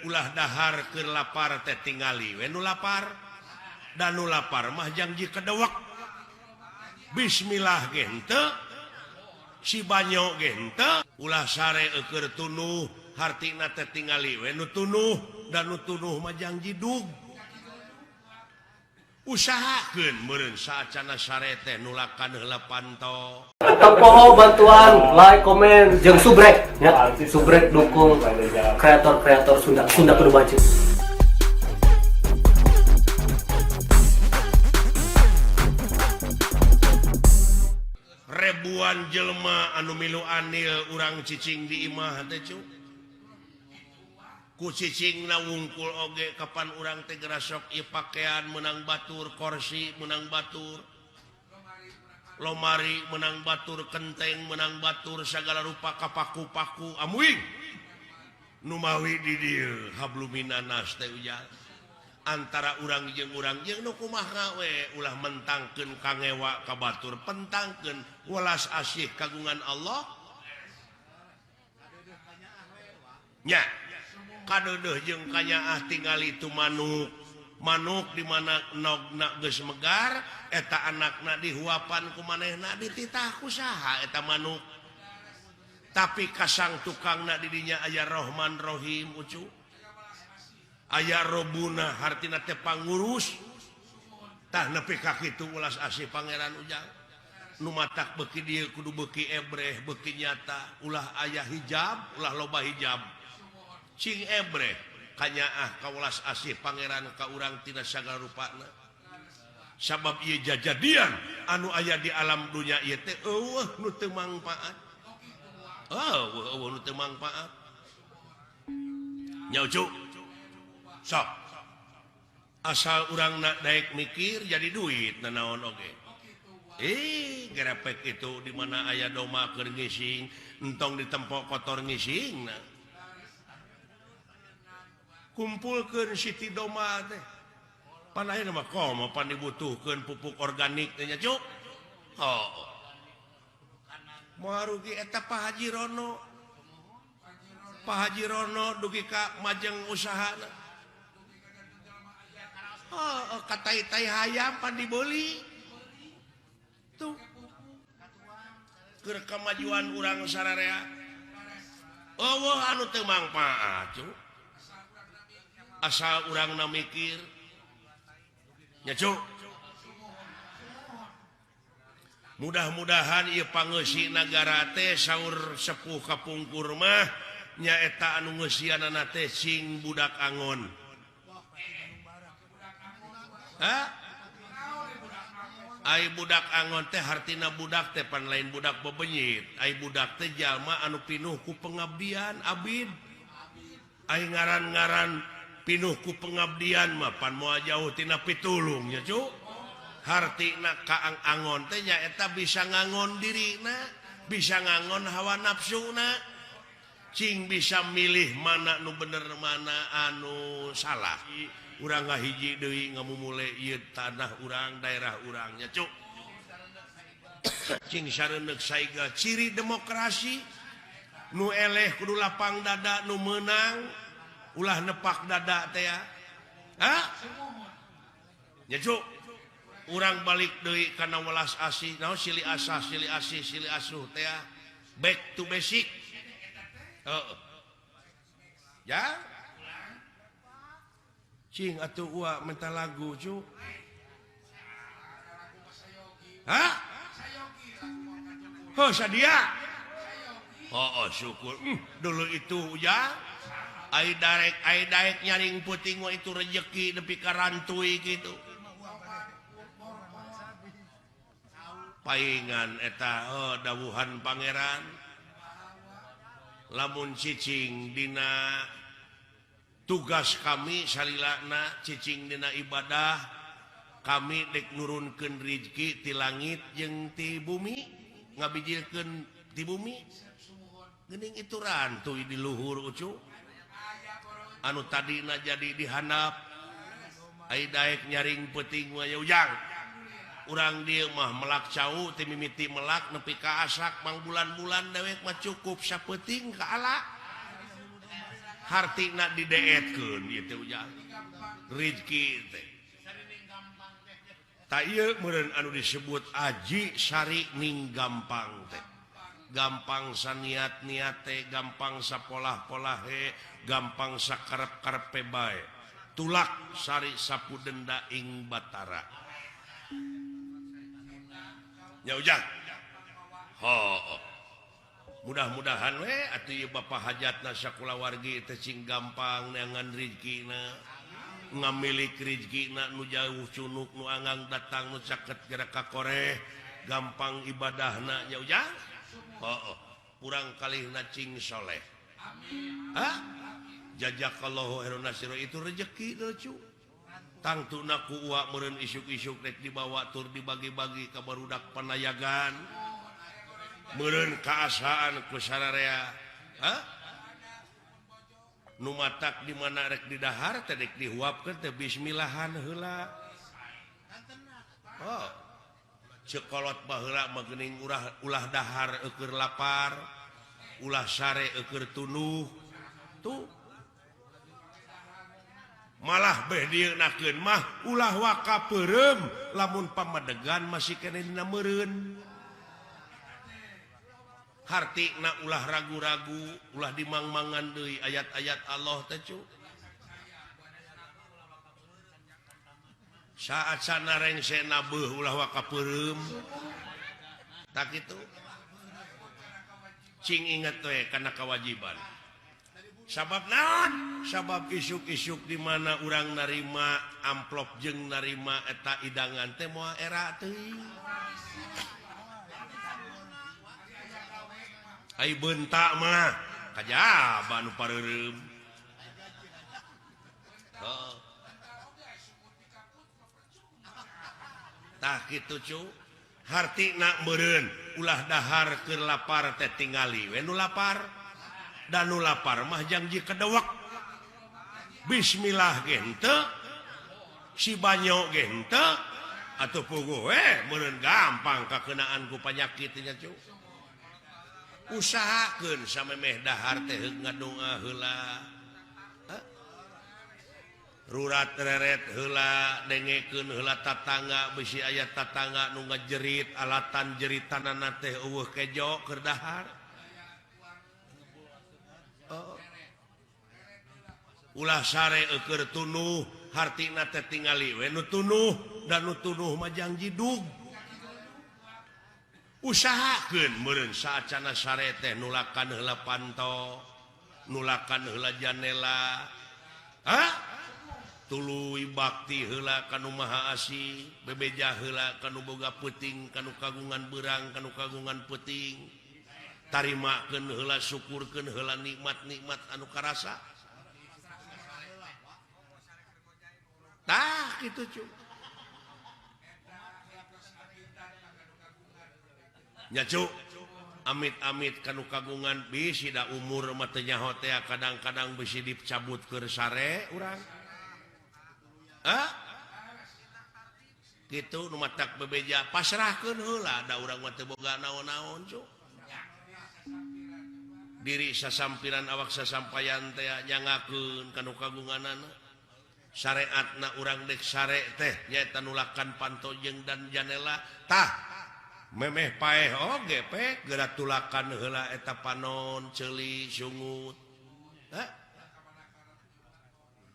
ulah dahar ke lapar teh tingali we nu lapar dan nu lapar mah janji kedewek bismillah gente si banyo gente ulah sare keur tunuh hartina teh tingali we nu tunuh dan nu tunuh mah janji dug usahakeun meureun saacana sare teh nulakan heula panto. Tempoho bantuan like, komen, jeung subrek ya. Subrek dukung kreator-kreator Sunda kudu baca. Ribuan jelema anu milu anil urang cicing di imah teh cu. Ku cicingna wungkul oge kapan urang teh gerasok ieu pakaian menang batur kursi menang batur lomari menang batur kenteng menang batur segala rupa kapaku-paku amuing nu mawi di dieu habluminanas teh ujal antara urang jeung nu kumaha we ulah mentangkeun kangewa ka batur pentangkeun welas asih kagungan Allah nya kadeudeung jeung kanyaah tingali itu manuk di mana nogna geus megar eta anakna dihuapan ku manehna dititah ku saha eta manuk tapi kasang tukangna di dinya aya Rahman Rahim ucu aya Robuna hartina teh pangurus tah nepi ka kitu ulas asih pangeran ujang nu matak beuki dieu kudu beuki ebreh beuki nyata ulah aya hijab ulah loba hijab cing ebreh kanyaah kaulas asih pangeran ka urang tina sagala rupana sabab ieu jajadian anu aya di alam dunya ieu teh eueuh nu teu mangpaat eueuh nu teu mangpaat nya ucu sok asal urangna daek mikir jadi duit nanaon oge gerepek itu di mana aya doma keur ngising entong ditempo kotor ngisingna kumpulkeun siti doma teh panaheuna mah komo pan dibutuhkeun pupuk organik teh nya cuk moal rugi eta Pak Haji Rono dugi ka majeng usahana katai-tai hayam pan dibeli tuh keur kamajuan urang sararea eueuh anu teu mangpaat cuk asal urang na mikir nya cuk mudah-mudahan ieu pangeusi nagara teh saur sepuh kapungkur mah nyaeta anu ngeusianana teh sing budak angon ai budak angon teh hartina budak teh pan lain budak bebenyit ai budak teh jalma anu pinuh ku pengabdian abid ai ngaran-ngaran pinuh ku pengabdian mah pan moal jauh tina pitulung nya cu hartina kaang angon teh nya eta bisa ngangon dirina bisa ngangon hawa nafsuna cing bisa milih mana nu bener mana anu salah urang ngahiji deui ngamumule ieu tanah urang daerah urang nya cu cing sareuneuh saiga ciri demokrasi nu eleh kudu lapang dada nu meunang ulah nepak dada teh ya nya cuk urang balik deui kana welas asih naon silih asah silih asih silih asuh teh ya back to basic ya cing atuh ua minta lagu cuk sadia syukur dulu itu ya ai daek nyaring puting mah itu rejeki nepi ka rantui gitu paingan eta dawuhan pangeran lamun cicing dina tugas kami salilana cicing dina ibadah kami dek nurunkeun rezeki ti langit jeung ti bumi ngabijilkeun ti bumi geuning itu rantui di luhur ucu anu tadina jadi dihandap ai daek nyaring peuting we ujang urang dieu mah melak cau teu mimiti melak nepi ka asak mang bulan-bulan dewek mah cukup sapeuting ka ala hartina dideetkeun ieu ujang rezeki teh ta ieu meureun anu disebut aji sari ning gampang teh gampang saniat-niat teh gampang sapolah-polah gampang sakarep-karepe bae tulak sari sapu denda ing batara ya ujang mudah-mudahan we atuh ieu bapa hajatna sakulawargi teh cing gampang neangan rezekina ngamilik rezekina nu jauh cunuk nu anggang datang nu caket gerak ka koreh gampang ibadahna nya ujang kurang kalihna cing soleh jazakallahu khairan nasira itu rezeki lucu tangtuna ku uwa meureun isuk-isuk rek dibawa tur dibagi-bagi ka barudak panayagan meureun kaasaan ku sararea nu matak di mana rek didahar teh rek dihuapkeun teh bismillahan heula cekolot baheula mah geuning ulah dahar eukeur lapar ulah sare eukeur tunuh tuh malah beh dieunakeun mah ulah waka peureum lamun pamadegan masih keneh dina meureun hartina ulah ragu-ragu ulah dimangmangan deui ayat-ayat Allah teh cu saat sanareng sena beuh ulah waka peureum tak kitu cing inget we kana kewajiban sabab naon sabab isuk-isuk di mana urang narima amplop jeung narima eta idangan teh moal era teuing ai bentak mah kajaba nu pareureum tah kitu cu hartina meureun ulah dahar keur lapar teh tingali we nu lapar dan nu lapar mah janji kedewek bismillah ge henteu si banyo ge henteu atuh puguh we meureun gampang kakeunaan ku panyakit nya cu usahakeun samemeh dahar teh ngadoa heula rurat reret heula dengekeun heula tatangga bisi aya tatangga nu ngajerit alatan jeritanana teh eueuh kejo keur dahar ulah sare eukeur tunuh hartina teh tingali we nu tunuh dan nu tunuh mah janji dug usahakeun meureun saacana sare teh nulakan heula panto nulakan heula janela tuluy bakti heula kanu maha asih bebeja heula kanu boga peuting kanu kagungan beurang kanu kagungan peuting tarimakeun heula syukurkeun heula nikmat-nikmat anu karasa tah kitu cu nya cu amit-amit kanu kagungan bisi da umur mah teu nyaho teh kadang-kadang bisi dicabut keur sare urang gitu nu matak bebeja pasrahkeun heula da urang mah teu boga naon-naon cu diri sasampiran awak sasampayan teh nyangakeun kanu kagunganana syariatna urang dek sare teh nyaeta nulakan panto jeung dan janela tah memeh paeh oge pe geura tulakan heula eta panon ceuli sungut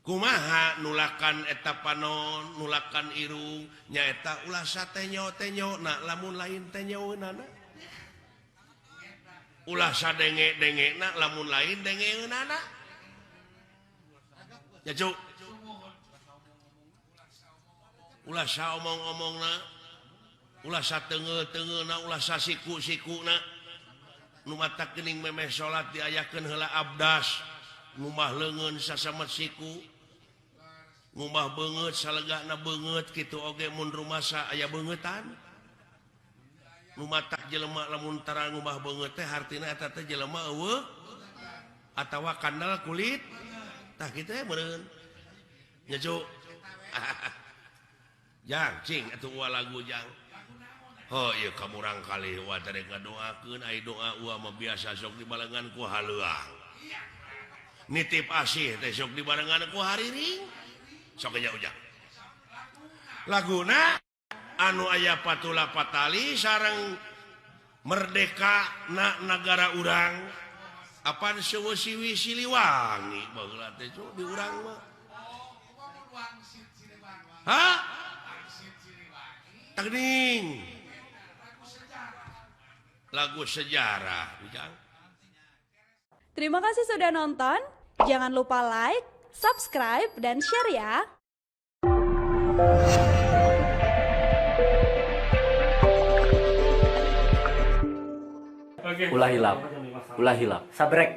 kumaha nulakan eta panon nulakan irung nyaeta ulah satenyo-tenyo na lamun lain tenyoeunana ulah sadenge-dengena lamun lain dengeunana nya cu ulah saomong-omongna ulah sateungeuh-teungeuhna ulah sasiku-sikuna nu matak geuning memeh salat diayakeun heula abdas ngumah leungeun sasamet siku ngumah beungeut salegana beungeut kitu oge mun rumasa aya beungetan nu matak jelema lamun tara ngumah beungeut teh hartina eta teh jelema eueuh atawa kandal kulit tah kitu meureun nya cu jang cing atuh ulah lagu jang iya kamurang kali wa tadi ngadoakeun ai doa ulah mah biasa sok dibalengan ku haleuang nitip asih teh sok dibarengan ku hariring sok ujang laguna anu aya patula patali sareng merdeka na negara urang apaan Sewu-siwi Siliwangi baheula teh di urang mah hah tagning lagu sejarah ujang. Terima kasih sudah nonton. Jangan lupa like, subscribe, dan share ya. Ulah hilap. Sabrek.